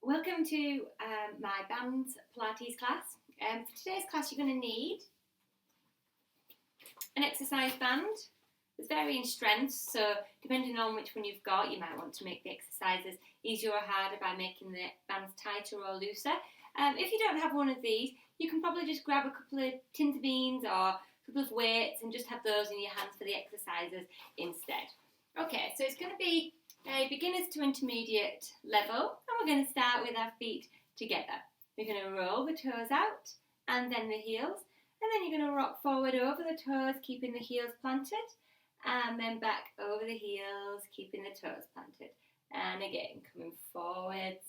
Welcome to my band Pilates class. For today's class you're going to need an exercise band. There's varying strengths, so depending on which one you've got, you might want to make the exercises easier or harder by making the bands tighter or looser. If you don't have one of these, you can probably just grab a couple of tins of beans or a couple of weights and just have those in your hands for the exercises instead. Okay, so it's going to be a beginners to intermediate level, and we're going to start with our feet together. We're going to roll the toes out and then the heels, and then you're going to rock forward over the toes, keeping the heels planted, and then back over the heels, keeping the toes planted. And again, coming forwards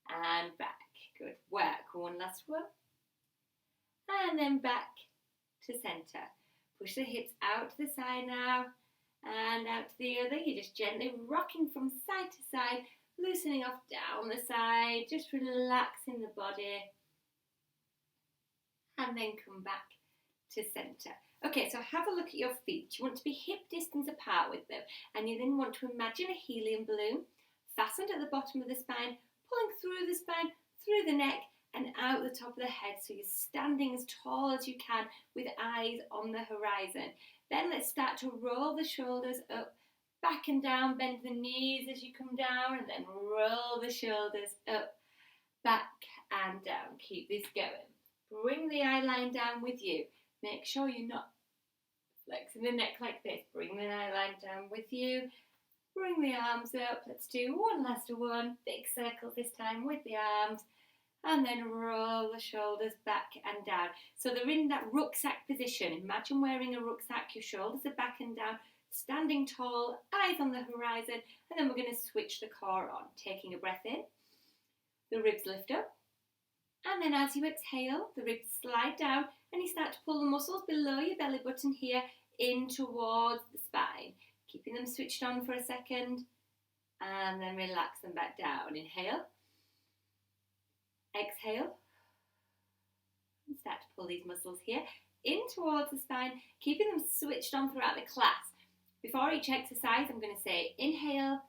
and back. Good work. One last one. And then back to centre. Push the hips out to the side now and out to the other. You're just gently rocking from side to side, loosening off down the side, just relaxing the body. And then come back to centre. Okay, so have a look at your feet. You want to be hip distance apart with them, and you then want to imagine a helium balloon fastened at the bottom of the spine, pulling through the spine, through the neck, and out the top of the head, so you're standing as tall as you can with eyes on the horizon. Then let's start to roll the shoulders up, back and down, bend the knees as you come down, and then roll the shoulders up, back and down. Keep this going. Bring the eye line down with you. Make sure you're not flexing the neck like this. Bring the eye line down with you. Bring the arms up. Let's do one last one. Big circle this time with the arms. And then roll the shoulders back and down. So they're in that rucksack position. Imagine wearing a rucksack. Your shoulders are back and down. Standing tall. Eyes on the horizon. And then we're going to switch the core on. Taking a breath in. The ribs lift up. And then as you exhale, the ribs slide down and you start to pull the muscles below your belly button here in towards the spine. Keeping them switched on for a second and then relax them back down. Inhale. Exhale. And start to pull these muscles here in towards the spine, keeping them switched on throughout the class. Before each exercise, I'm going to say inhale,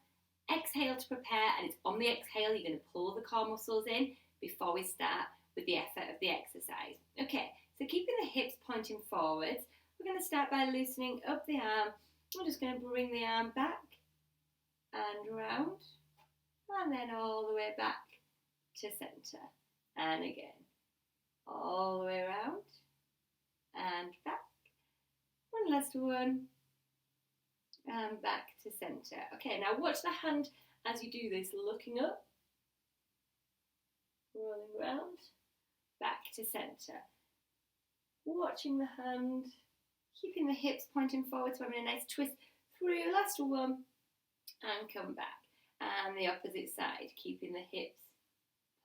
exhale to prepare, and it's on the exhale you're going to pull the core muscles in before we start with the effort of the exercise. Okay, so keeping the hips pointing forwards, we're going to start by loosening up the arm. We're just going to bring the arm back and round, and then all the way back to centre. And again, all the way around and back. One last one, and back to centre. Okay, now watch the hand as you do this, looking up, rolling round, back to centre. Watching the hand, keeping the hips pointing forward, so having a nice twist through. Last one, and come back. And the opposite side, keeping the hips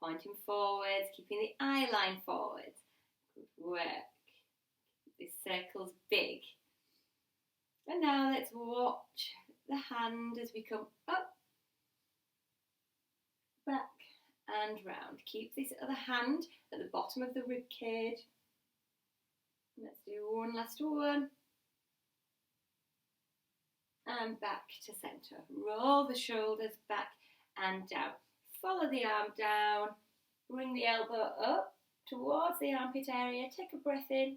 pointing forwards, keeping the eye line forwards. Good work. This circle's big. And now let's watch the hand as we come up, back and round. Keep this other hand at the bottom of the rib cage. Let's do one last one. And back to centre. Roll the shoulders back and down. Follow the arm down. Bring the elbow up towards the armpit area. Take a breath in.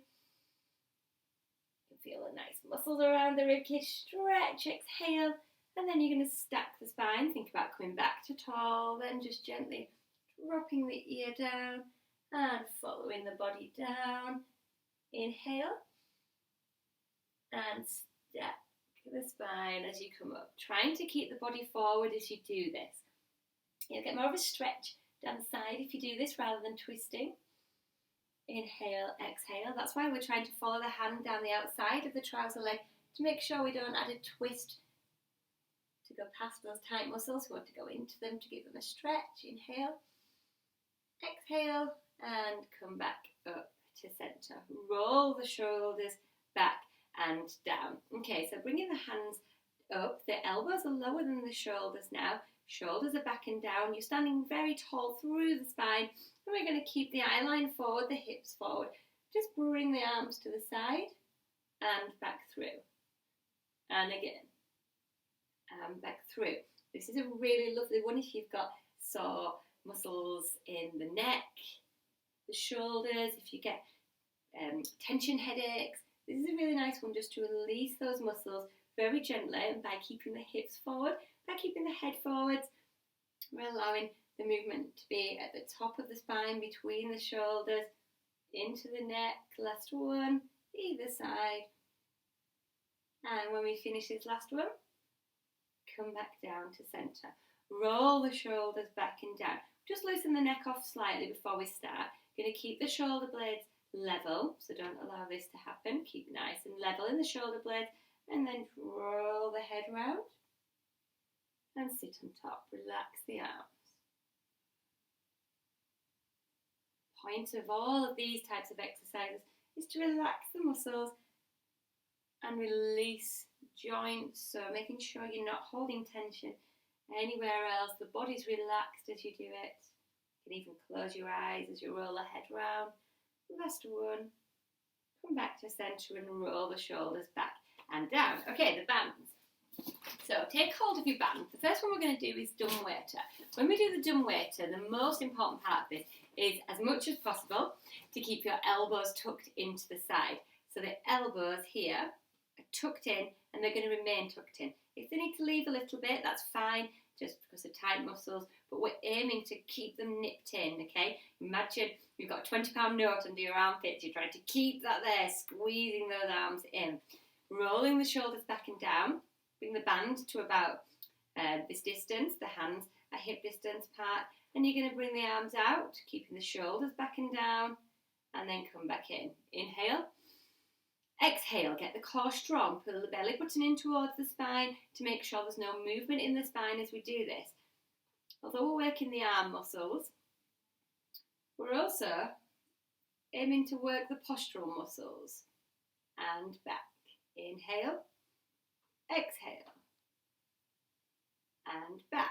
You can feel the nice muscles around the ribcage. Stretch, exhale. And then you're going to stack the spine. Think about coming back to tall. Then just gently dropping the ear down and following the body down. Inhale. And stack the spine as you come up. Trying to keep the body forward as you do this. You'll get more of a stretch down the side if you do this rather than twisting. Inhale, exhale. That's why we're trying to follow the hand down the outside of the trouser leg to make sure we don't add a twist to go past those tight muscles. We want to go into them to give them a stretch. Inhale, exhale, and come back up to centre. Roll the shoulders back and down. Okay, so bringing the hands up, the elbows are lower than the shoulders now. Shoulders are back and down. You're standing very tall through the spine. And we're going to keep the eye line forward, the hips forward. Just bring the arms to the side and back through. And again. And back through. This is a really lovely one if you've got sore muscles in the neck, the shoulders. If you get tension headaches, this is a really nice one just to release those muscles very gently, and by keeping the hips forward, by keeping the head forwards, we're allowing the movement to be at the top of the spine, between the shoulders, into the neck. Last one, either side. And when we finish this last one, come back down to centre. Roll the shoulders back and down. Just loosen the neck off slightly before we start. Going to keep the shoulder blades level, so don't allow this to happen. Keep nice and level in the shoulder blades, and then roll the head round and sit on top. Relax the arms. Point of all of these types of exercises is to relax the muscles and release joints, so making sure you're not holding tension anywhere else. The body's relaxed as you do it. You can even close your eyes as you roll the head round. Last one. Come back to centre and roll the shoulders back and down. Okay, the bands. So take hold of your band. The first one we're going to do is dumbwaiter. When we do the dumbwaiter, the most important part of this is, as much as possible, to keep your elbows tucked into the side. So the elbows here are tucked in, and they're going to remain tucked in. If they need to leave a little bit, that's fine, just because of tight muscles, but we're aiming to keep them nipped in, okay? Imagine you've got a £20 note under your armpits, you're trying to keep that there, squeezing those arms in. Rolling the shoulders back and down, bring the band to about this distance, the hands are hip distance apart, and you're going to bring the arms out, keeping the shoulders back and down, and then come back in. Inhale. Exhale, get the core strong, pull the belly button in towards the spine to make sure there's no movement in the spine as we do this. Although we're working the arm muscles, we're also aiming to work the postural muscles. And back. Inhale, exhale, and back.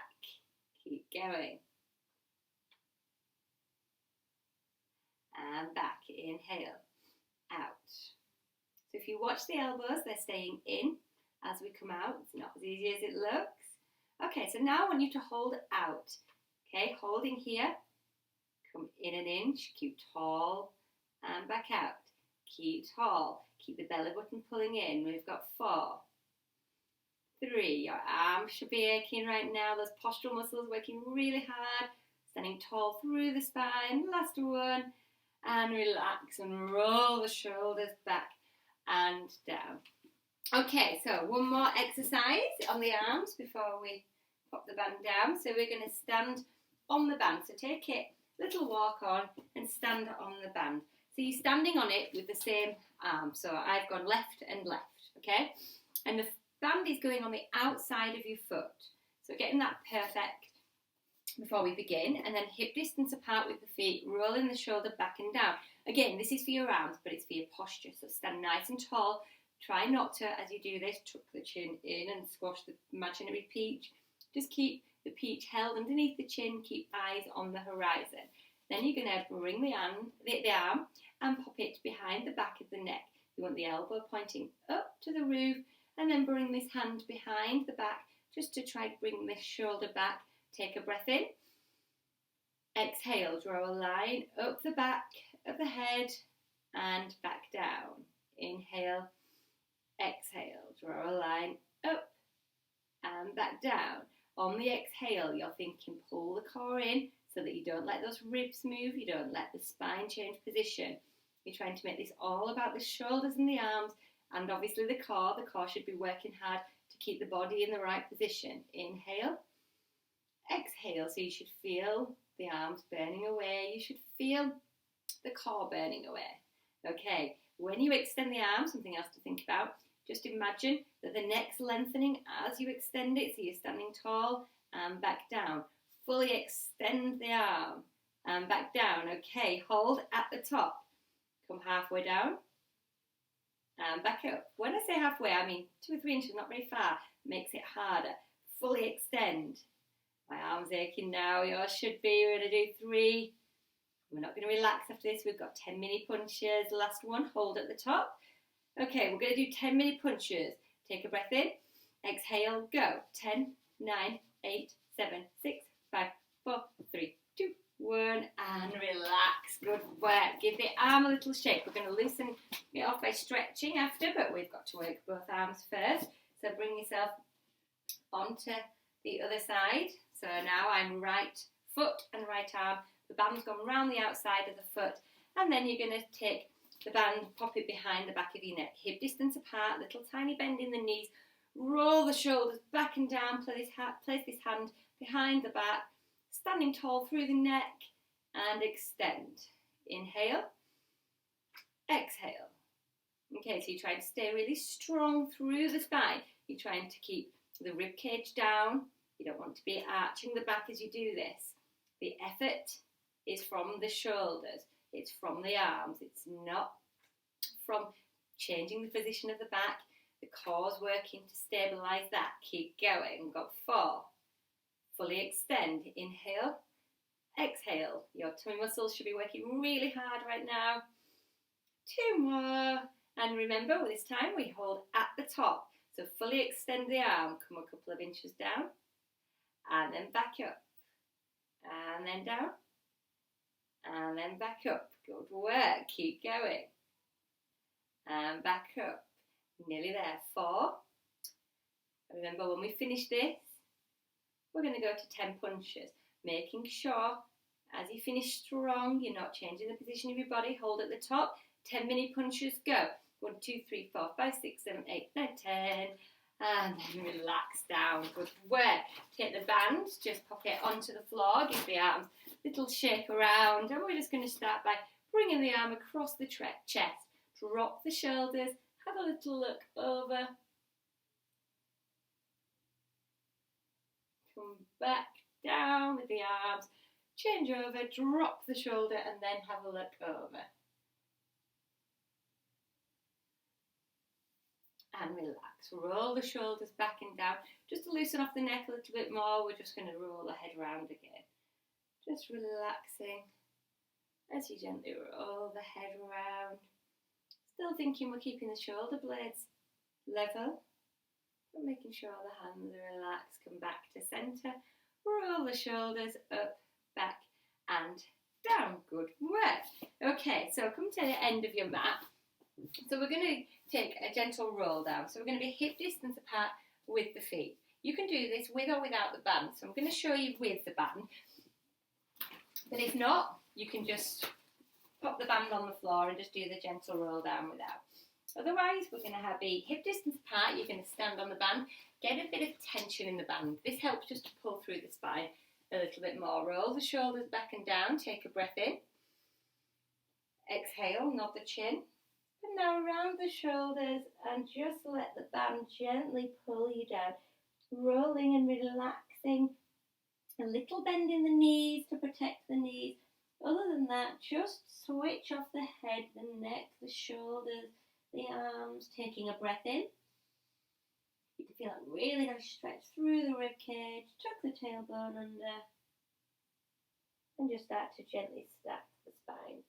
Keep going. And back. Inhale, out. So if you watch the elbows, they're staying in as we come out. It's not as easy as it looks. Okay, so now I want you to hold out. Okay, holding here. Come in an inch, keep tall, and back out. Keep tall. Keep the belly button pulling in. We've got 4, 3. Your arms should be aching right now. Those postural muscles working really hard. Standing tall through the spine. Last one. And relax and roll the shoulders back and down. Okay, so one more exercise on the arms before we pop the band down. So we're going to stand on the band. So take it, little walk on, and stand on the band. So you're standing on it with the same arm. So I've gone left and left, okay? And the band is going on the outside of your foot. So getting that perfect before we begin. And then hip distance apart with the feet, rolling the shoulder back and down. Again, this is for your arms, but it's for your posture. So stand nice and tall. Try not to, as you do this, tuck the chin in and squash the imaginary peach. Just keep the peach held underneath the chin. Keep eyes on the horizon. Then you're going to bring the arm and pop it behind the back of the neck. You want the elbow pointing up to the roof, and then bring this hand behind the back just to try to bring this shoulder back. Take a breath in. Exhale, draw a line up the back of the head and back down. Inhale, exhale, draw a line up and back down. On the exhale, you're thinking pull the core in so that you don't let those ribs move, you don't let the spine change position. You're trying to make this all about the shoulders and the arms, and obviously the core. The core should be working hard to keep the body in the right position. Inhale, exhale, so you should feel the arms burning away. You should feel the core burning away. Okay, when you extend the arm, something else to think about, just imagine that the neck's lengthening as you extend it, so you're standing tall and back down. Fully extend the arm and back down. Okay, hold at the top. Come halfway down and back up. When I say halfway, I mean 2 or 3 inches, not very far. Makes it harder. Fully extend. My arm's aching now. Yours should be. We're going to do 3. We're not going to relax after this. We've got 10 mini punches. Last one, hold at the top. Okay, we're going to do 10 mini punches. Take a breath in. Exhale, go. 10, 9, 8, 7, 6, 5, 4, 3, 2, work. Give the arm a little shake. We're going to loosen it off by stretching after, but we've got to work both arms first. So bring yourself onto the other side. So now I'm right foot and right arm. The band's gone round the outside of the foot, and then you're going to take the band, pop it behind the back of your neck, hip distance apart, little tiny bend in the knees, roll the shoulders back and down, place this hand behind the back, standing tall through the neck, and extend. Inhale, exhale. Okay, so you're trying to stay really strong through the spine. You're trying to keep the rib cage down. You don't want to be arching the back as you do this. The effort is from the shoulders. It's from the arms. It's not from changing the position of the back. The core's working to stabilise that. Keep going. We've got 4. Fully extend. Inhale, exhale. Your tummy muscles should be working really hard right now. 2 more. And remember, this time we hold at the top. So fully extend the arm. Come a couple of inches down. And then back up. And then down. And then back up. Good work. Keep going. And back up. Nearly there. 4. Remember, when we finish this, we're going to go to 10 punches. Making sure, as you finish strong, you're not changing the position of your body. Hold at the top. 10 mini punches. Go. 1, 2, 3, 4, 5, 6, 7, 8, 9, 10. And then relax down. Good work. Take the band, just pop it onto the floor. Give the arms a little shake around. And we're just going to start by bringing the arm across the chest. Drop the shoulders. Have a little look over. Come back down with the arms. Change over. Drop the shoulder and then have a look over. And relax. Roll the shoulders back and down. Just to loosen off the neck a little bit more, we're just going to roll the head round again. Just relaxing as you gently roll the head round. Still thinking we're keeping the shoulder blades level, but making sure the hands are relaxed. Come back to centre. Roll the shoulders up, back and down. Good work. Okay, so come to the end of your mat. So we're going to take a gentle roll down. So we're going to be hip distance apart with the feet. You can do this with or without the band. So I'm going to show you with the band. But if not, you can just pop the band on the floor and just do the gentle roll down without. Otherwise, we're going to be hip distance apart. You're going to stand on the band. Get a bit of tension in the band. This helps just to pull through the spine a little bit more. Roll the shoulders back and down. Take a breath in. Exhale, nod the chin. And now round the shoulders and just let the band gently pull you down. Rolling and relaxing. A little bend in the knees to protect the knees. Other than that, just switch off the head, the neck, the shoulders, the arms. Taking a breath in. You can feel a really nice stretch through the rib cage. Tuck the tailbone under. And just start to gently stack the spine.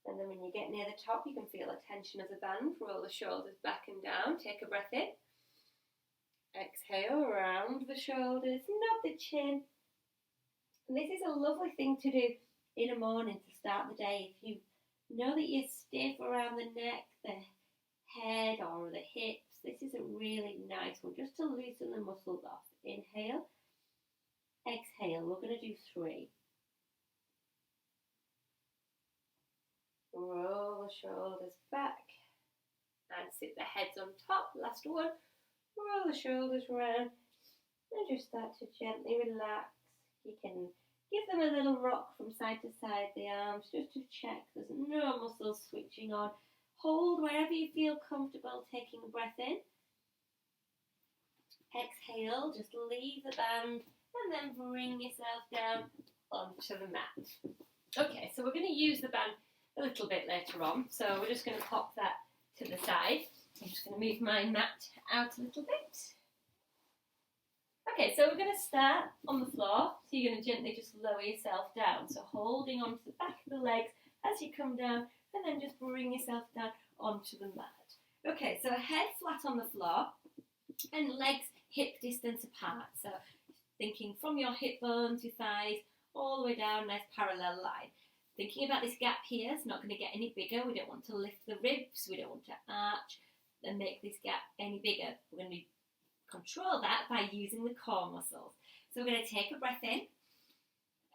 And then when you get near the top, you can feel the tension of the band. Roll the shoulders back and down. Take a breath in. Exhale, round the shoulders, nod the chin. And this is a lovely thing to do in the morning to start the day. If you know that you're stiff around the neck, the head or the hips, this is a really nice one just to loosen the muscles off. Inhale, exhale. We're going to do 3. Roll the shoulders back and sit the heads on top. Last one. Roll the shoulders round and just start to gently relax. You can give them a little rock from side to side, the arms, just to check there's no muscles switching on. Hold wherever you feel comfortable, taking a breath in. Exhale, just leave the band and then bring yourself down onto the mat. Okay, so we're going to use the band a little bit later on, so we're just going to pop that to the side. I'm just going to move my mat out a little bit. Okay, so we're going to start on the floor. So you're going to gently just lower yourself down. So holding onto the back of the legs as you come down, and then just bring yourself down onto the mat. Okay, so head flat on the floor and legs hip distance apart. So thinking from your hip bones, your thighs, all the way down, nice parallel line. thinking about this gap here, it's not going to get any bigger. We don't want to lift the ribs, we don't want to arch and make this gap any bigger. We're going to control that by using the core muscles. So we're going to take a breath in,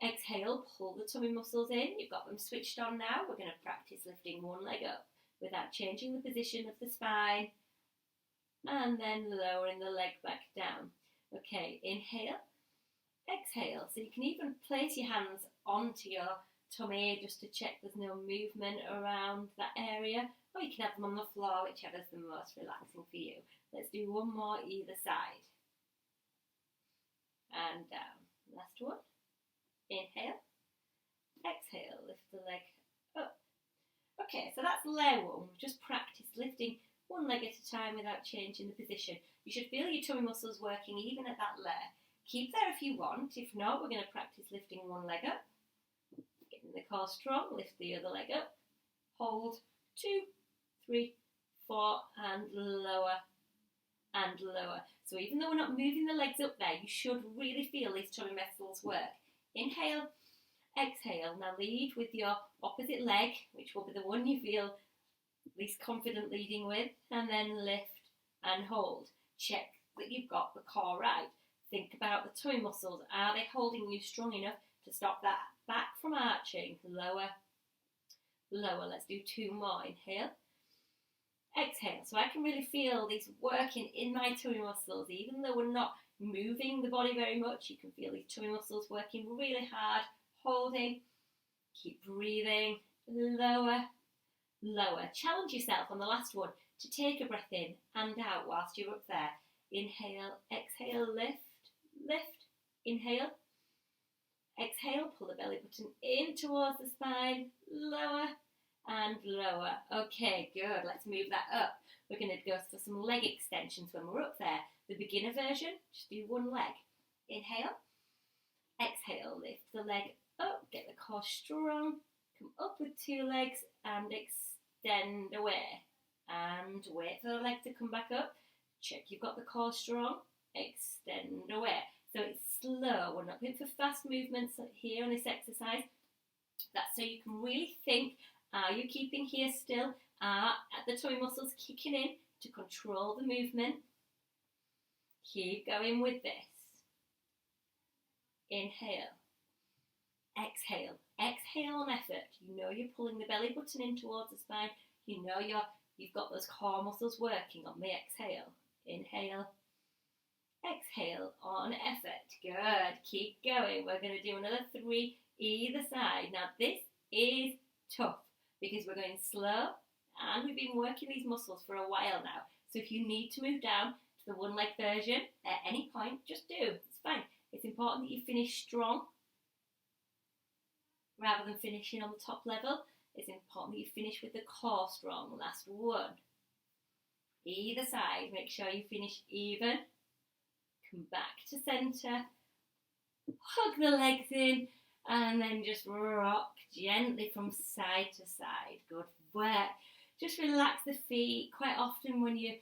exhale, pull the tummy muscles in. You've got them switched on now. We're going to practice lifting one leg up without changing the position of the spine, and then lowering the leg back down. Okay, inhale, exhale. So you can even place your hands onto your tummy just to check there's no movement around that area, or you can have them on the floor, whichever's the most relaxing for you. Let's do one more either side. And down. Last one. Inhale, exhale, lift the leg up. Okay, so that's layer one. We've just practiced lifting one leg at a time without changing the position. You should feel your tummy muscles working even at that layer. Keep there if you want. If not, we're going to practice lifting one leg up. Getting the core strong, lift the other leg up. Hold, 2, 3, 4, and lower and lower. So even though we're not moving the legs up there, you should really feel these tummy muscles work. Inhale, exhale. Now lead with your opposite leg, which will be the one you feel least confident leading with, and then lift and hold. Check that you've got the core right. Think about the tummy muscles. Are they holding you strong enough to stop that back from arching? Lower, lower. Let's do 2 more. Inhale, exhale. So I can really feel these working in my tummy muscles. Even though we're not moving the body very much, you can feel these tummy muscles working really hard. Holding, keep breathing, lower, lower. Challenge yourself on the last one to take a breath in and out whilst you're up there. Inhale, exhale, lift, lift. Inhale, exhale, pull the belly button in towards the spine, lower and lower. Okay, good. Let's move that up. We're going to go for some leg extensions when we're up there. The beginner version, just do one leg. Inhale, exhale, lift the leg up, get the core strong, come up with 2 legs and extend away. And wait for the leg to come back up. Check you've got the core strong, extend away. So it's slow. We're not going for fast movements here on this exercise. That's so you can really think, are you keeping here still? Are the tummy muscles kicking in to control the movement? Keep going with this. Inhale, exhale, exhale on effort. You know you're pulling the belly button in towards the spine. You know you've got those core muscles working on the exhale. Inhale, exhale on effort. Good. Keep going. We're going to do another 3 either side. Now this is tough because we're going slow and we've been working these muscles for a while now. So if you need to move down to the one leg version at any point, just do. It's fine. It's important that you finish strong rather than finishing on the top level. It's important that you finish with the core strong. Last one. Either side, make sure you finish even. Come back to centre. Hug the legs in and then just rock gently from side to side. Good work. Just relax the feet. Quite often when you're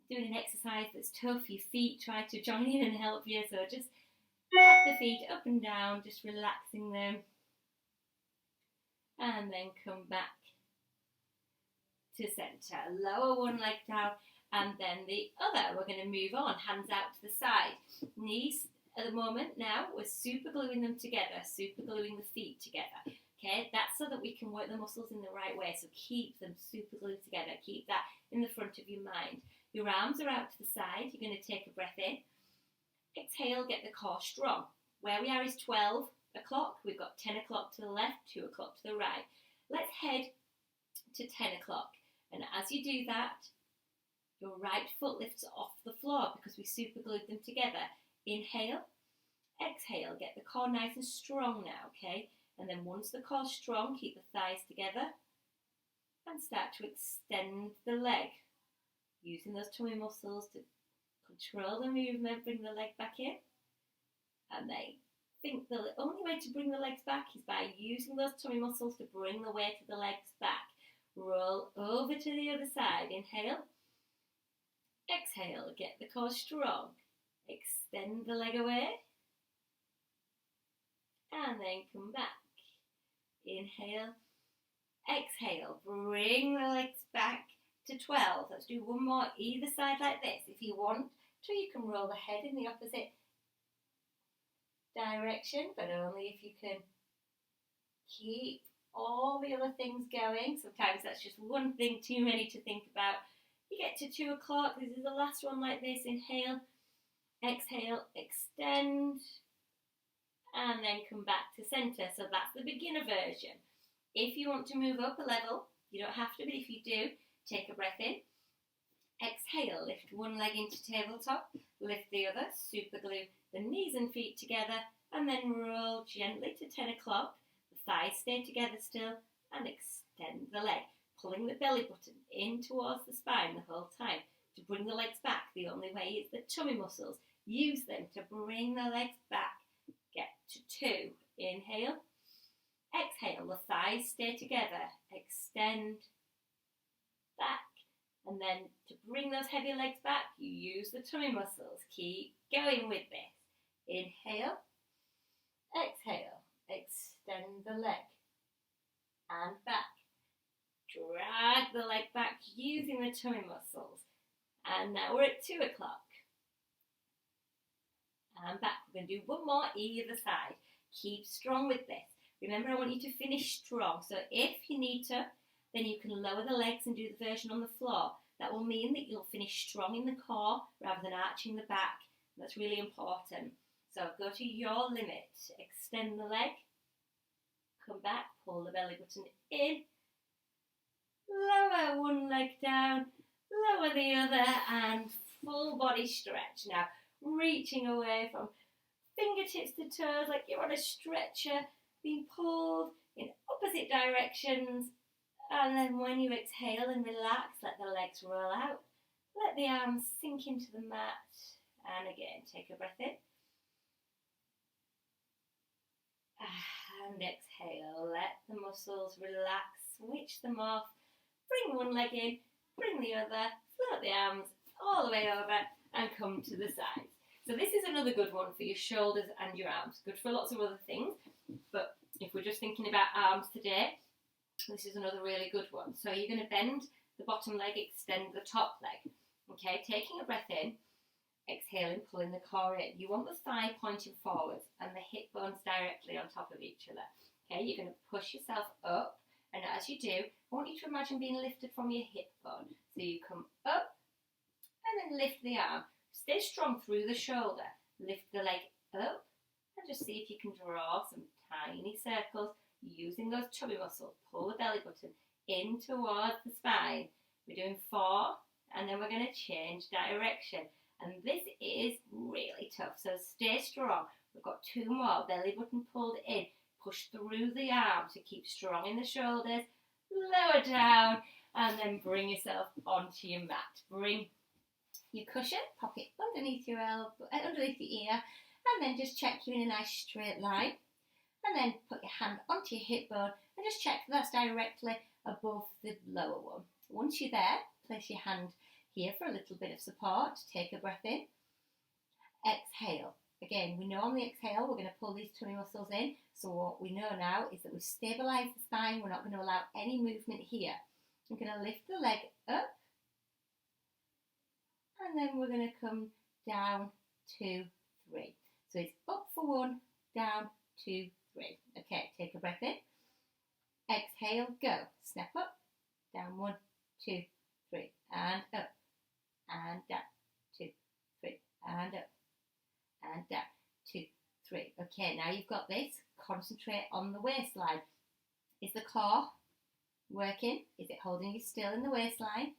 doing an exercise that's tough, your feet try to join in and help you. So just tap the feet up and down, just relaxing them. And then come back to centre. Lower one leg down and then the other. We're going to move on. Hands out to the side. Knees at the moment now, we're super gluing them together, super gluing the feet together. Okay, that's so that we can work the muscles in the right way. So keep them super glued together. Keep that in the front of your mind. Your arms are out to the side. You're going to take a breath in. Exhale, get the core strong. Where we are is 12 o'clock. We've got 10 o'clock to the left, 2 o'clock to the right. Let's head to 10 o'clock. And as you do that, your right foot lifts off the floor because we super glued them together. Inhale, exhale, get the core nice and strong now, okay? And then once the core's strong, keep the thighs together and start to extend the leg. Using those tummy muscles to control the movement, bring the leg back in. And then think the only way to bring the legs back is by using those tummy muscles to bring the weight of the legs back. Roll over to the other side. Inhale, exhale, get the core strong. Extend the leg away. And then come back. Inhale, exhale, bring the legs back to 12. Let's do one more either side like this. If you want to, you can roll the head in the opposite direction, but only if you can keep all the other things going. Sometimes that's just one thing too many to think about. You get to 2 o'clock, this is the last one like this. Inhale, exhale, extend, and then come back to centre. So that's the beginner version. If you want to move up a level, you don't have to, but if you do, take a breath in. Exhale, lift one leg into tabletop, lift the other, super glue the knees and feet together, and then roll gently to 10 o'clock. The thighs stay together still, and extend the leg, pulling the belly button in towards the spine the whole time. To bring the legs back, the only way is the tummy muscles. Use them to bring the legs back. Get to 2. Inhale. Exhale, the thighs stay together. Extend back. And then to bring those heavy legs back, you use the tummy muscles. Keep going with this. Inhale. Exhale. Extend the leg. And back. Drag the leg back using the tummy muscles. And now we're at 2 o'clock. And back. We're going to do one more either side. Keep strong with this. Remember, I want you to finish strong. So if you need to, then you can lower the legs and do the version on the floor. That will mean that you'll finish strong in the core rather than arching the back. That's really important. So go to your limit. Extend the leg. Come back. Pull the belly button in. Lower one leg down. Lower the other. And full body stretch. Now, reaching away from fingertips to toes like you're on a stretcher, being pulled in opposite directions. And then when you exhale and relax, let the legs roll out. Let the arms sink into the mat. And again, take a breath in. And exhale. Let the muscles relax. Switch them off. Bring one leg in. Bring the other. Float the arms all the way over and come to the sides. So this is another good one for your shoulders and your arms. Good for lots of other things. But if we're just thinking about arms today, this is another really good one. So you're going to bend the bottom leg, extend the top leg. Okay, taking a breath in, exhaling, pulling the core in. You want the thigh pointing forwards and the hip bones directly on top of each other. Okay, you're going to push yourself up, and as you do, I want you to imagine being lifted from your hip bone. So you come up and then lift the arm. Stay strong through the shoulder. Lift the leg up and just see if you can draw some tiny circles using those tummy muscles. Pull the belly button in towards the spine. We're doing 4 and then we're going to change direction. And this is really tough, so stay strong. We've got 2 more. Belly button pulled in. Push through the arm to keep strong in the shoulders. Lower down and then bring yourself onto your mat. Bring your cushion, pop it underneath your elbow, underneath your ear, and then just check you're in a nice straight line. And then put your hand onto your hip bone and just check that's directly above the lower one. Once you're there, place your hand here for a little bit of support. Take a breath in. Exhale. Again, we know on the exhale we're going to pull these tummy muscles in. So what we know now is that we've stabilised the spine. We're not going to allow any movement here. We're going to lift the leg up. And then we're going to come down, 2, 3. So it's up for 1, down, 2, 3. Okay, take a breath in. Exhale, go. Step up, down, 1, 2, 3, and up, and down, 2, 3, and up, and down, 2, 3. Okay, now you've got this. Concentrate on the waistline. Is the core working? Is it holding you still in the waistline?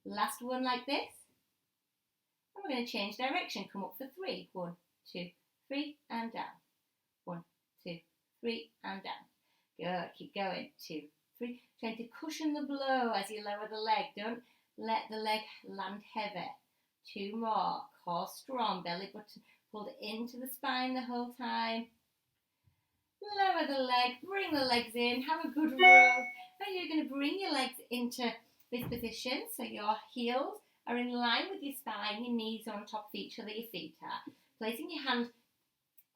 Last one like this. And we're going to change direction. Come up for 3. 1, 2, 3, and down. 1, 2, 3, and down. Good. Keep going. 2, 3. Trying to cushion the blow as you lower the leg. Don't let the leg land heavy. 2 more. Core strong. Belly button pulled into the spine the whole time. Lower the leg. Bring the legs in. Have a good row. Now you're going to bring your legs into this position. So your heels are in line with your spine. Your knees are on top of each other. Your feet are. Placing your hand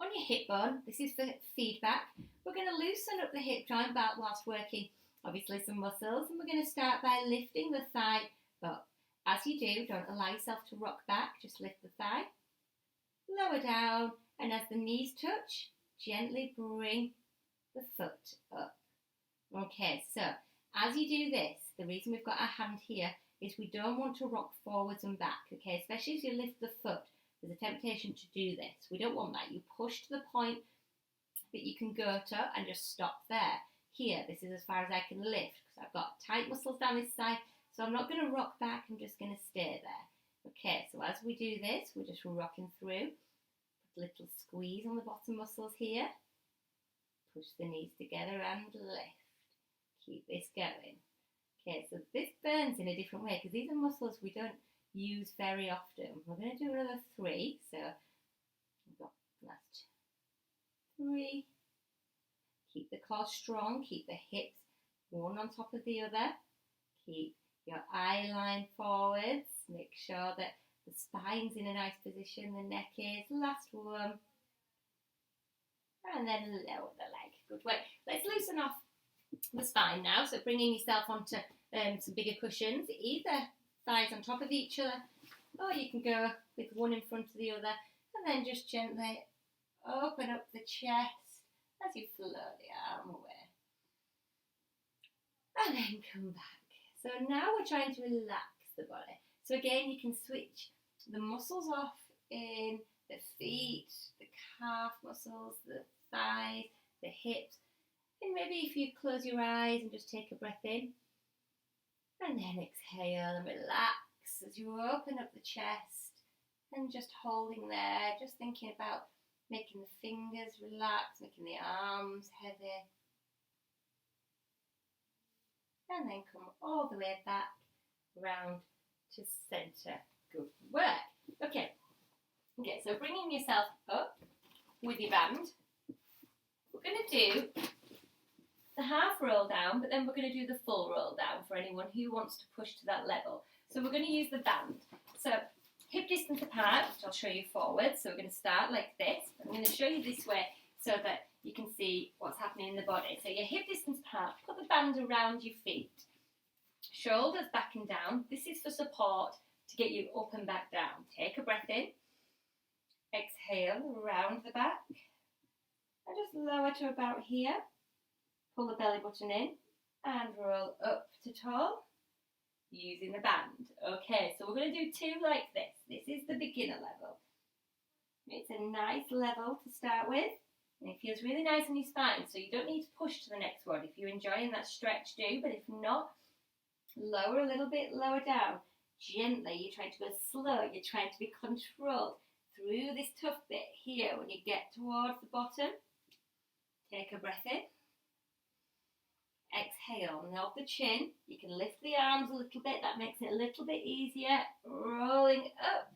on your hip bone, this is for feedback, we're going to loosen up the hip joint back whilst working obviously some muscles, and we're going to start by lifting the thigh up. As you do, don't allow yourself to rock back, just lift the thigh, lower down, and as the knees touch, gently bring the foot up. Okay, so as you do this, the reason we've got our hand here is we don't want to rock forwards and back, okay, especially as you lift the foot. There's a temptation to do this. We don't want that. You push to the point that you can go to and just stop there. Here, this is as far as I can lift because I've got tight muscles down this side, so I'm not going to rock back, I'm just going to stay there. Okay, so as we do this, we're just rocking through. Put a little squeeze on the bottom muscles here. Push the knees together and lift. Keep this going. Okay, so this burns in a different way because these are muscles we don't use very often. We're going to do another 3. So we've got last 3. Keep the core strong. Keep the hips one on top of the other. Keep your eye line forwards. Make sure that the spine's in a nice position. The neck is. Last one. And then lower the leg. Good work. Let's loosen off the spine now. So bringing yourself onto some bigger cushions. Either thighs on top of each other, or you can go with one in front of the other, and then just gently open up the chest as you flow the arm away, and then come back. So now we're trying to relax the body. So again, you can switch the muscles off in the feet, the calf muscles, the thighs, the hips, and maybe if you close your eyes and just take a breath in, and then exhale and relax as you open up the chest and just holding there, just thinking about making the fingers relax, making the arms heavy. And then come all the way back round to centre. Good work. Okay, so bringing yourself up with your band. We're going to do the half roll down, but then we're going to do the full roll down for anyone who wants to push to that level. So we're going to use the band. So hip distance apart, which I'll show you forward. So we're going to start like this. I'm going to show you this way so that you can see what's happening in the body. So your hip distance apart, put the band around your feet. Shoulders back and down. This is for support to get you up and back down. Take a breath in. Exhale, round the back. And just lower to about here. Pull the belly button in and roll up to tall using the band. Okay, so we're going to do 2 like this. This is the beginner level. It's a nice level to start with, and it feels really nice on your spine, so you don't need to push to the next one. If you're enjoying that stretch, do, but if not, lower a little bit, lower down. Gently, you're trying to go slow, you're trying to be controlled through this tough bit here. When you get towards the bottom, take a breath in. Exhale, nod the chin. You can lift the arms a little bit. That makes it a little bit easier. Rolling up.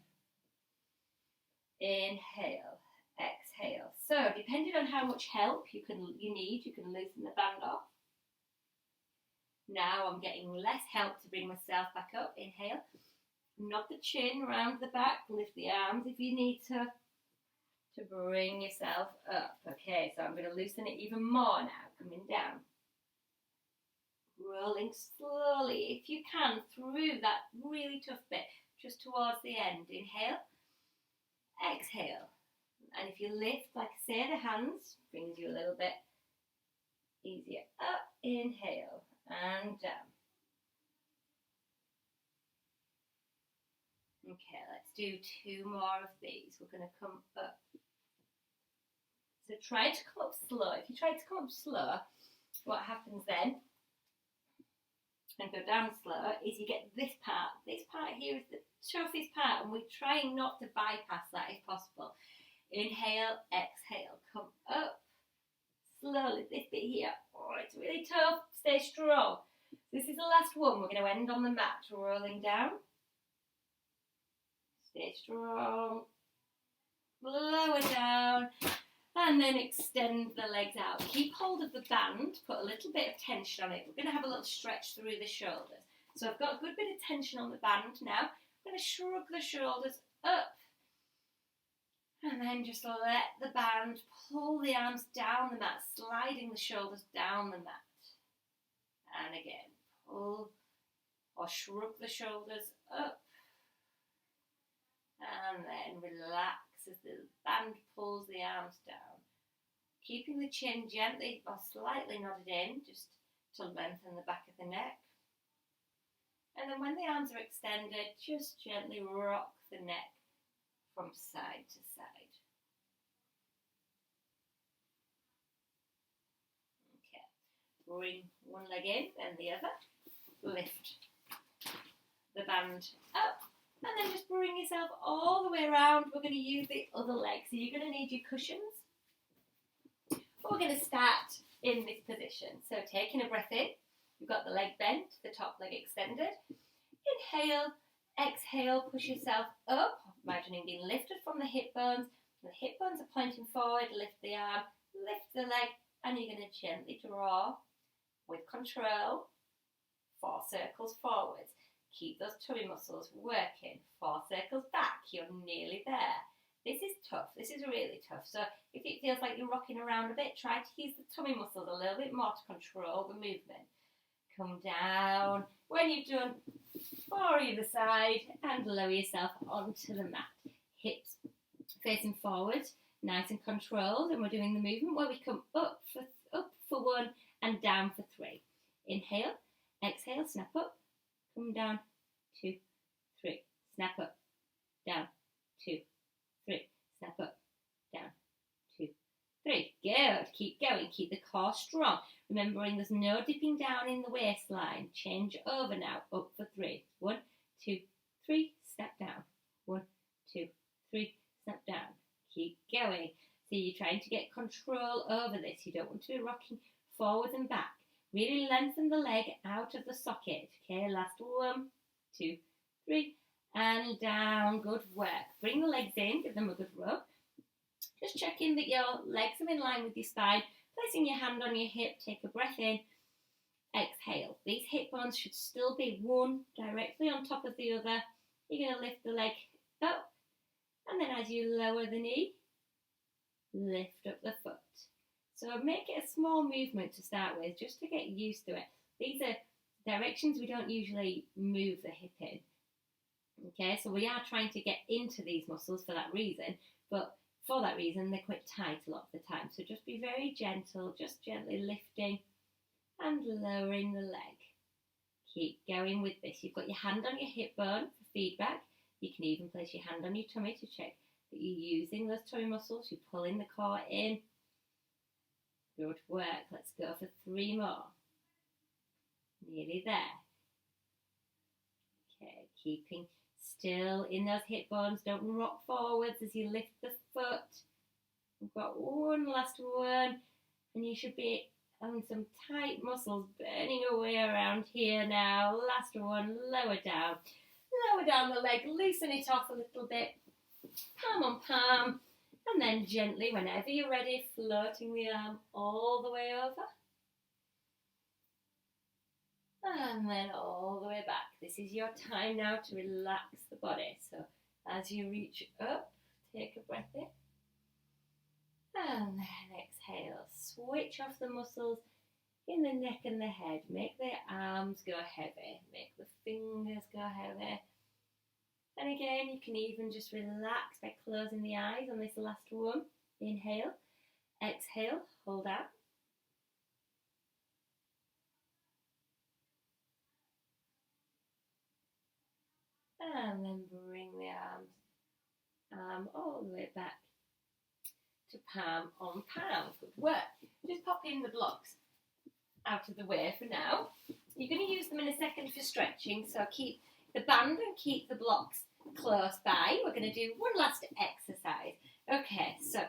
Inhale. Exhale. So, depending on how much help you need, you can loosen the band off. Now I'm getting less help to bring myself back up. Inhale. Nod the chin around the back. Lift the arms if you need to bring yourself up. Okay, so I'm going to loosen it even more now. Coming down. Rolling slowly, if you can, through that really tough bit, just towards the end. Inhale, exhale. And if you lift, like I say, the hands, brings you a little bit easier. Up, inhale, and down. Okay, let's do 2 more of these. We're going to come up. So try to come up slow. If you try to come up slow, what happens then, and go down slow, is you get this part. This part here is the toughest part, and we're trying not to bypass that if possible. Inhale, exhale, come up slowly. This bit here, oh, it's really tough. Stay strong. This is the last one. We're going to end on the mat, rolling down. Stay strong. Lower down. And then extend the legs out. Keep hold of the band, put a little bit of tension on it. We're going to have a little stretch through the shoulders. So I've got a good bit of tension on the band now. I'm going to shrug the shoulders up And then just let the band pull the arms down the mat, sliding the shoulders down the mat. And again, pull or shrug the shoulders up. And then relax as the band pulls the arms down. Keeping the chin gently or slightly nodded in, just to lengthen the back of the neck. And then when the arms are extended, just gently rock the neck from side to side. Okay, bring one leg in and the other. Lift the band up and then just bring yourself all the way around. We're going to use the other leg, so you're going to need your cushions. But we're going to start in this position. So taking a breath in, you've got the leg bent, the top leg extended. Inhale, exhale, push yourself up, imagining being lifted from the hip bones. The hip bones are pointing forward, lift the arm, lift the leg, and you're going to gently draw with control 4 circles forwards. Keep those tummy muscles working. 4 circles back, you're nearly there. This is tough, this is really tough. So if it feels like you're rocking around a bit, try to use the tummy muscles a little bit more to control the movement. Come down. When you've done 4 either side, and lower yourself onto the mat. Hips facing forward, nice and controlled, and we're doing the movement where we come up for 1 and down for 3. Inhale, exhale, snap up, come down, 2, 3, snap up, down, 2, 3, snap up, down, 2, 3. Good. Keep going. Keep the core strong. Remembering there's no dipping down in the waistline. Change over now. Up for 3. 1, 2, 3. Step down. 1, 2, 3. Step down. Keep going. So you're trying to get control over this. You don't want to be rocking forwards and back. Really lengthen the leg out of the socket. Okay, last 1, 2, 3. And down. Good work. Bring the legs in. Give them a good rub. Just checking that your legs are in line with your spine. Placing your hand on your hip, take a breath in, exhale. These hip bones should still be one directly on top of the other. You're going to lift the leg up, and then as you lower the knee, lift up the foot. So make it a small movement to start with, just to get used to it. These are directions we don't usually move the hip in. Okay, so we are trying to get into these muscles for that reason, but for that reason, they're quite tight a lot of the time. So just be very gentle, just gently lifting and lowering the leg. Keep going with this. You've got your hand on your hip bone for feedback. You can even place your hand on your tummy to check that you're using those tummy muscles. You're pulling the core in. Good work. Let's go for 3 more. Nearly there. Okay, keeping still in those hip bones. Don't rock forwards as you lift the foot. We've got 1 last one, and you should be having some tight muscles burning away around here now. Last one, lower down. Lower down the leg, loosen it off a little bit. Palm on palm, and then gently, whenever you're ready, floating the arm all the way over. And then all the way back. This is your time now to relax the body. So as you reach up, take a breath in. And then exhale. Switch off the muscles in the neck and the head. Make the arms go heavy. Make the fingers go heavy. And again, you can even just relax by closing the eyes on this last one. Inhale. Exhale. Hold out. And then bring the arm all the way back to palm on palm. Good work. Just pop in the blocks out of the way for now. You're going to use them in a second for stretching, so keep the band and keep the blocks close by. We're going to do one last exercise. Okay, so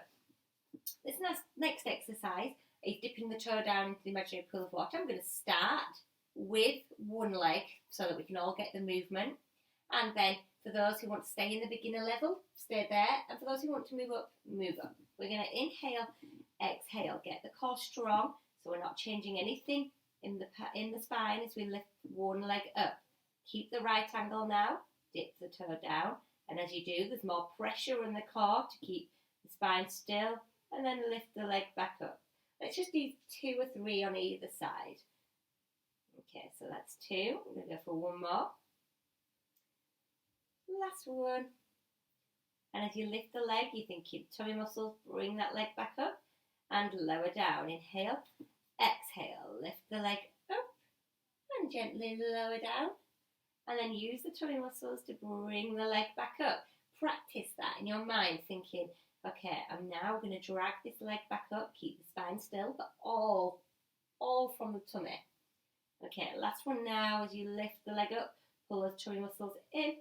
this next exercise is dipping the toe down into the imaginary pool of water. I'm going to start with one leg so that we can all get the movement. And then for those who want to stay in the beginner level, stay there. And for those who want to move up, move up. We're going to inhale, exhale, get the core strong. So we're not changing anything in the spine as we lift one leg up. Keep the right angle now. Dip the toe down. And as you do, there's more pressure on the core to keep the spine still, and then lift the leg back up. Let's just do 2 or 3 on either side. Okay, so that's 2. We're going to go for 1 more. Last one. And as you lift the leg, you think your tummy muscles, bring that leg back up and lower down. Inhale, exhale, lift the leg up and gently lower down. And then use the tummy muscles to bring the leg back up. Practice that in your mind, thinking, okay, I'm now going to drag this leg back up, keep the spine still, but all from the tummy. Okay, last one now. As you lift the leg up, pull those tummy muscles in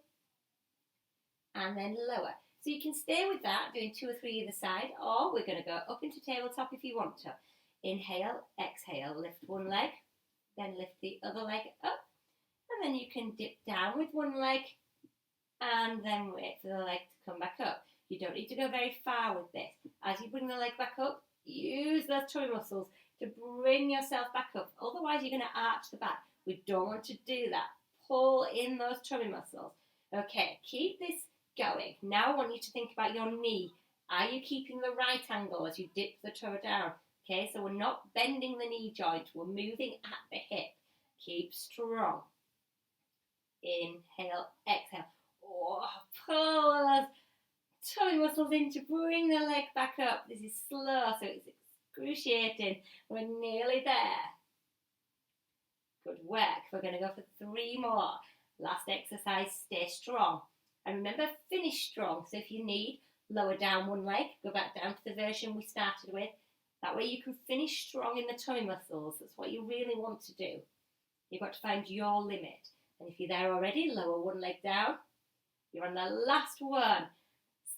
and then lower. So you can stay with that, doing 2 or 3 either side, or we're going to go up into tabletop if you want to. Inhale, exhale, lift one leg, then lift the other leg up, and then you can dip down with one leg and then wait for the leg to come back up. You don't need to go very far with this. As you bring the leg back up, use those tummy muscles to bring yourself back up. Otherwise, you're going to arch the back. We don't want to do that. Pull in those tummy muscles. Okay, keep this going. Now I want you to think about your knee. Are you keeping the right angle as you dip the toe down? Okay, so we're not bending the knee joint. We're moving at the hip. Keep strong. Inhale, exhale. Oh, pull those tummy muscles in to bring the leg back up. This is slow, so it's excruciating. We're nearly there. Good work. We're going to go for 3 more. Last exercise, stay strong. And remember, finish strong. So if you need, lower down one leg, go back down to the version we started with. That way you can finish strong in the tummy muscles. That's what you really want to do. You've got to find your limit. And if you're there already, lower one leg down. You're on the last one.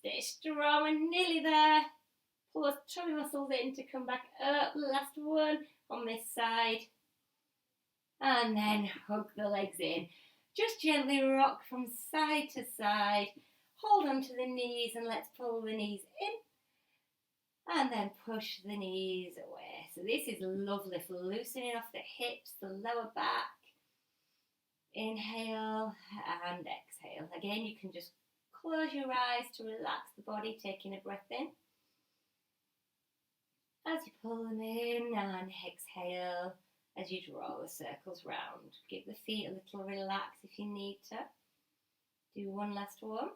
Stay strong, we're nearly there. Pull those tummy muscles in to come back up. Last one on this side. And then hug the legs in. Just gently rock from side to side. Hold on to the knees and let's pull the knees in. And then push the knees away. So this is lovely for loosening off the hips, the lower back. Inhale and exhale. Again, you can just close your eyes to relax the body, taking a breath in. As you pull them in and exhale as you draw the circles round. Give the feet a little relax if you need to. Do one last one.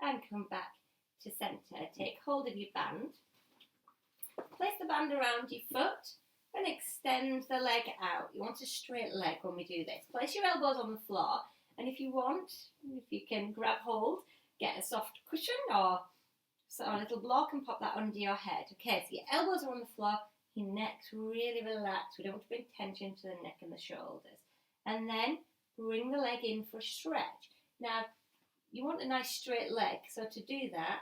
And come back to centre. Take hold of your band. Place the band around your foot and extend the leg out. You want a straight leg when we do this. Place your elbows on the floor, and if you want, if you can grab hold, get a soft cushion or a little block and pop that under your head. Okay, so your elbows are on the floor, your neck's really relaxed. We don't want to bring tension to the neck and the shoulders. And then bring the leg in for a stretch. Now, you want a nice straight leg, so to do that,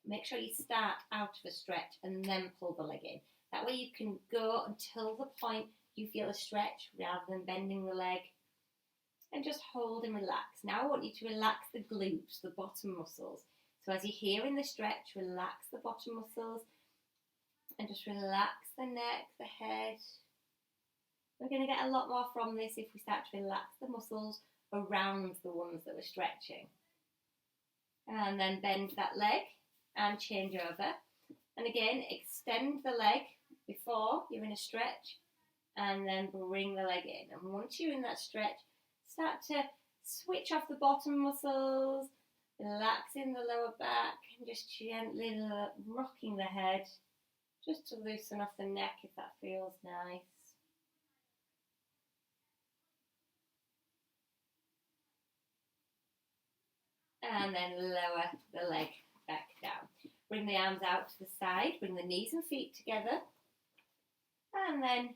make sure you start out of a stretch and then pull the leg in. That way you can go until the point you feel a stretch rather than bending the leg. And just hold and relax. Now I want you to relax the glutes, the bottom muscles. So as you're here in the stretch, relax the bottom muscles and just relax the neck, the head. We're going to get a lot more from this if we start to relax the muscles around the ones that we're stretching. And then bend that leg and change over. And again, extend the leg before you're in a stretch and then bring the leg in. And once you're in that stretch, start to switch off the bottom muscles, relaxing the lower back and just gently rocking the head just to loosen off the neck if that feels nice. And then lower the leg back down. Bring the arms out to the side, bring the knees and feet together. And then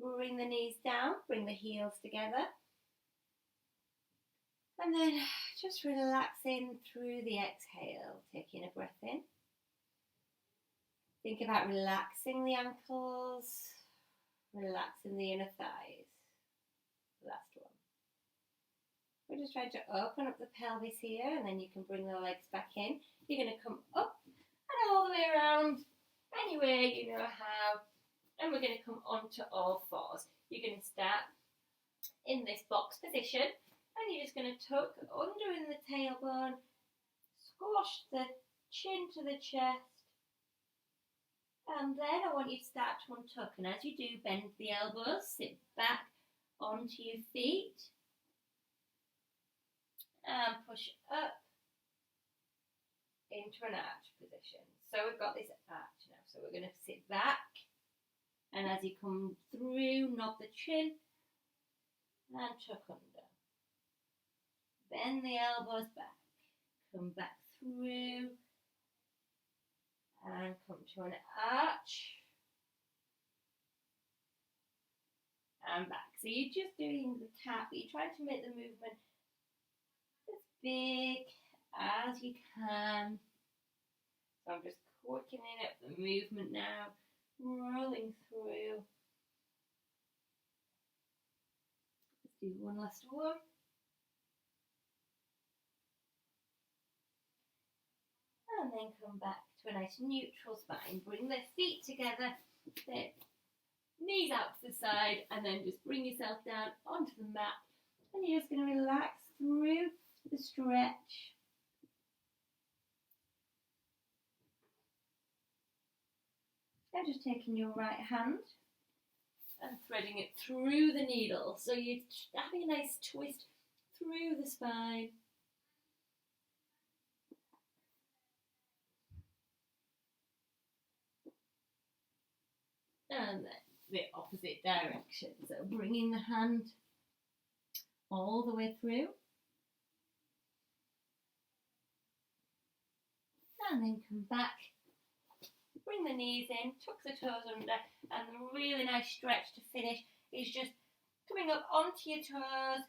bring the knees down, bring the heels together. And then just relaxing through the exhale, taking a breath in. Think about relaxing the ankles, relaxing the inner thighs. Last one. We're just trying to open up the pelvis here, and then you can bring the legs back in. You're going to come up and all the way around, any way you know how. And we're going to come onto all fours. You're going to start in this box position, and you're just going to tuck under in the tailbone, Squash the chin to the chest. And then I want you to start to untuck. And as you do, bend the elbows, sit back onto your feet. And push up into an arch position. So we've got this arch now. So we're going to sit back. And as you come through, nod the chin and tuck under. Bend the elbows back. Come back through. And come to an arch. And back. So you're just doing the tap, but you're trying to make the movement as big as you can. So I'm just quickening up the movement now, rolling through. Let's do one last one. And then come back to a nice neutral spine. Bring the feet together, the knees out to the side, and then just bring yourself down onto the mat. And you're just going to relax through the stretch. And just taking your right hand and threading it through the needle. So you're having a nice twist through the spine. And then the opposite direction. So bringing the hand all the way through. And then come back. Bring the knees in, tuck the toes under, and the really nice stretch to finish is just coming up onto your toes,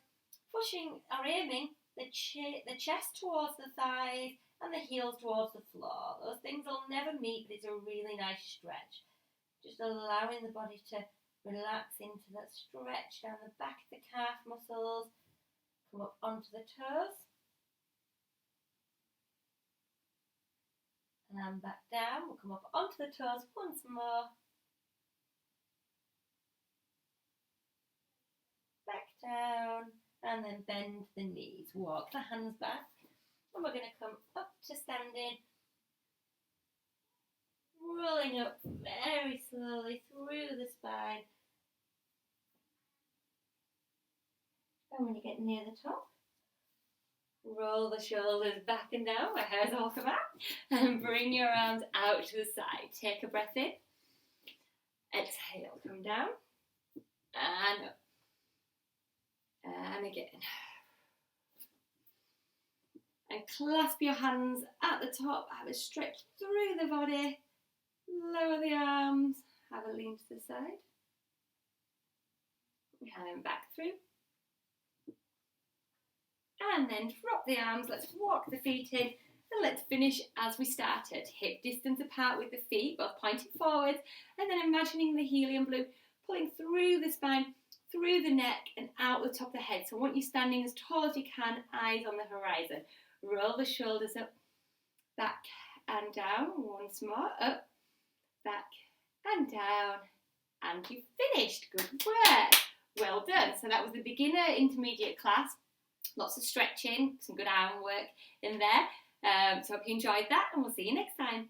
pushing or aiming the chest towards the thighs and the heels towards the floor. Those things will never meet, but it's a really nice stretch. Just allowing the body to relax into that stretch down the back of the calf muscles, come up onto the toes. And back down, we'll come up onto the toes once more. Back down, and then bend the knees. Walk the hands back, and we're going to come up to standing. Rolling up very slowly through the spine. And when you get near the top, roll the shoulders back and down, my hair's all come out, and bring your arms out to the side. Take a breath in, exhale, come down, and up, and again. And clasp your hands at the top, have a stretch through the body, lower the arms, have a lean to the side, and back through. And then drop the arms, let's walk the feet in, and let's finish as we started. Hip distance apart with the feet, both pointing forwards, and then imagining the helium balloon pulling through the spine, through the neck, and out the top of the head. So I want you standing as tall as you can, eyes on the horizon. Roll the shoulders up, back and down. Once more, up, back and down. And you've finished. Good work. Well done. So that was the beginner intermediate class. Lots of stretching, some good arm work in there. So I hope you enjoyed that, and we'll see you next time.